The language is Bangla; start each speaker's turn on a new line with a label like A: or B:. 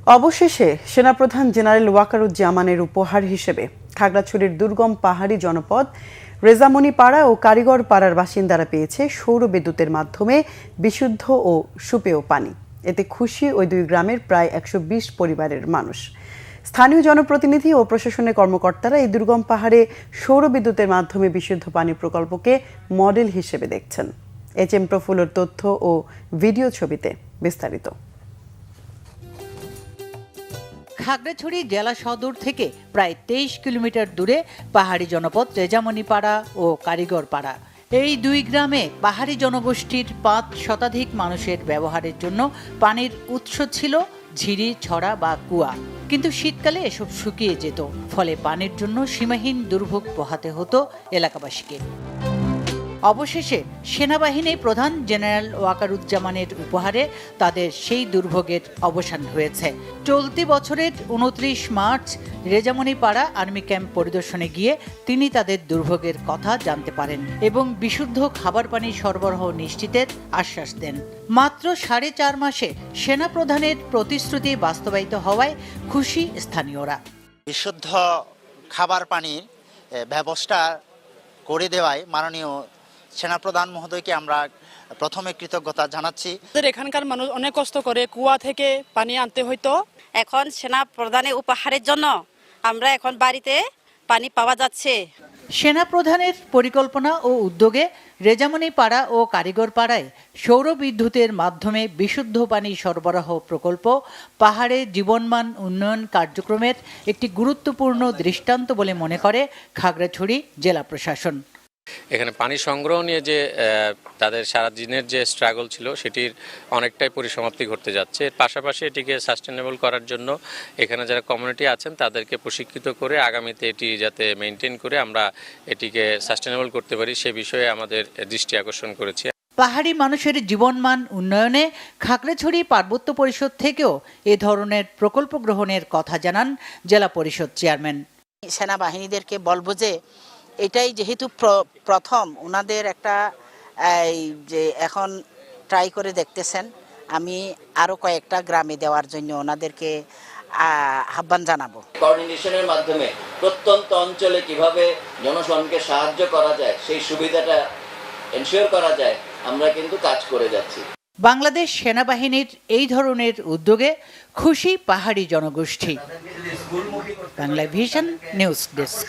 A: অবশেষে সেনাপ্রধান জেনারেল ওয়াকারুজ্জামানের উপহার হিসেবে খাগড়াছড়ির দুর্গম পাহাড়ি জনপদ রেজামণিপাড়া ও কারিগরপাড়ার বাসিন্দারা পেয়েছে সৌর বিদ্যুতের মাধ্যমে বিশুদ্ধ ও সুপেয় পানি। এতে খুশি ওই দুই গ্রামের প্রায় 120 পরিবারের মানুষ। স্থানীয় জনপ্রতিনিধি ও প্রশাসনের কর্মকর্তারা এই দুর্গম পাহাড়ে সৌর বিদ্যুতের মাধ্যমে বিশুদ্ধ পানি প্রকল্পকে মডেল হিসেবে দেখছেন। HM প্রফুল্লর তথ্য ও ভিডিও ছবিতে বিস্তারিত।
B: খাগড়াছড়ি জেলা সদর থেকে প্রায় 23 কিলোমিটার দূরে পাহাড়ি জনপদ রেজামণিপাড়া ও কারিগরপাড়া। এই দুই গ্রামে পাহাড়ি জনগোষ্ঠীর 5 শতাধিক মানুষের ব্যবহারের জন্য পানির উৎস ছিল ঝিরি, ছড়া বা কুয়া। কিন্তু শীতকালে এসব শুকিয়ে যেত, ফলে পানির জন্য সীমাহীন দুর্ভোগ পোহাতে হতো এলাকাবাসীকে। অবশেষে সেনাবাহিনী প্রধান জেনারেল ওয়াকারুজ্জামানের উপহারে তাদের সেই দুর্ভোগের অবসান হয়েছে। চলতি বছরের 29 মার্চ রেজামণিপাড়া আর্মি ক্যাম্প পরিদর্শনে গিয়ে তিনি তাদের দুর্ভোগের কথা জানতে পারেন এবং বিশুদ্ধ খাবার পানি সরবরাহ নিশ্চিতের আশ্বাস দেন। মাত্র 4.5 মাসে সেনাপ্রধানের প্রতিশ্রুতি বাস্তবায়িত হওয়ায় খুশি স্থানীয়রা।
C: বিশুদ্ধ খাবার পানির ব্যবস্থা করে দেওয়ায় মাননীয় সেনাপ্রধান মহোদয়কে আমরা প্রথমে কৃতজ্ঞতা জানাচ্ছি।
D: এখানকার মানুষ অনেক কষ্ট করে কুয়া থেকে পানি আনতে হইতো।
E: এখন সেনাপ্রধানের উপহারের জন্য আমরা এখন বাড়িতে পানি পাওয়া যাচ্ছে।
B: সেনাপ্রধানের পরিকল্পনা ও উদ্যোগে রেজামণিপাড়া ও কারিগরপাড়ায় সৌর বিদ্যুতের মাধ্যমে বিশুদ্ধ পানি সরবরাহ প্রকল্প পাহাড়ে জীবনমান উন্নয়ন কার্যক্রমের একটি গুরুত্বপূর্ণ দৃষ্টান্ত বলে মনে করে খাগড়াছড়ি জেলা প্রশাসন।
F: এখানে পানি সংগ্রহ নিয়ে যে তাদের সারাদিনের যে স্ট্রাগল ছিল সেটির অনেকটাই পরিসমাপ্তি ঘটতে যাচ্ছে। পাশাপাশি এটিকে সাস্টেনেবল করার জন্য এখানে যারা কমিউনিটি আছেন তাদেরকে প্রশিক্ষিত করে আগামীতে এটি যাতে মেনটেন করে আমরা এটিকে সাস্টেনেবল করতে পারি সে বিষয়ে আমাদের দৃষ্টি আকর্ষণ করেছি।
B: পাহাড়ি মানুষের জীবনমান উন্নয়নে খাগড়াছড়ি পার্বত্য পরিষদ থেকেও এ ধরনের প্রকল্প গ্রহণের কথা জানান জেলা পরিষদ চেয়ারম্যান।
E: সেনাবাহিনীদেরকে বলবো যে এটাই যেহেতু প্রথম ওনাদের একটা যে এখন ট্রাই করে দেখতেছেন, আমি আরো কয়েকটা গ্রামে দেওয়ার জন্য ওনাদেরকে আহ্বান জানাবো।
G: কোঅর্ডিনেশনের মাধ্যমে প্রত্যন্ত অঞ্চলে কিভাবে জনগণকে সাহায্য করা যায় সেই সুবিধাটা এনশিওর করা যায় আমরা কিন্তু কাজ করে যাচ্ছি।
B: বাংলাদেশ সেনাবাহিনীর এই ধরনের উদ্যোগে খুশি পাহাড়ি জনগোষ্ঠী। Bangla vision news desk.